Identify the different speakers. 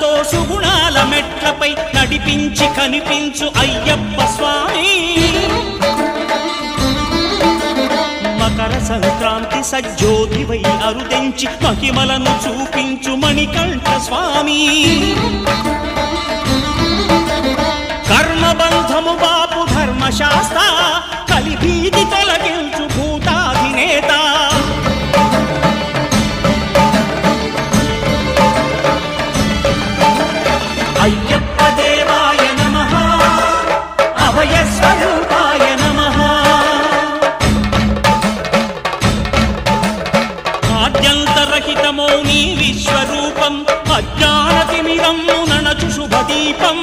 Speaker 1: సుమలతో సుగుణాల మెట్లపై నడిపించి కనిపించు అయ్యప్ప స్వామి మకర సంక్రాంతి సజ్జోతివై అరుదెంచి మహిమలను చూపించు మణికంఠ స్వామి కర్మబంధము బాపు ధర్మశాస్త్ర కలిభీతి తొలగించు భూతాధినేత అయ్యప్ప దేవాయ నమః అభయ స్వరూపాయ నమః ఆద్యంతరహితమో నీ విశ్వరూపం అజ్ఞానతిమిరము ననచు శుభదీపం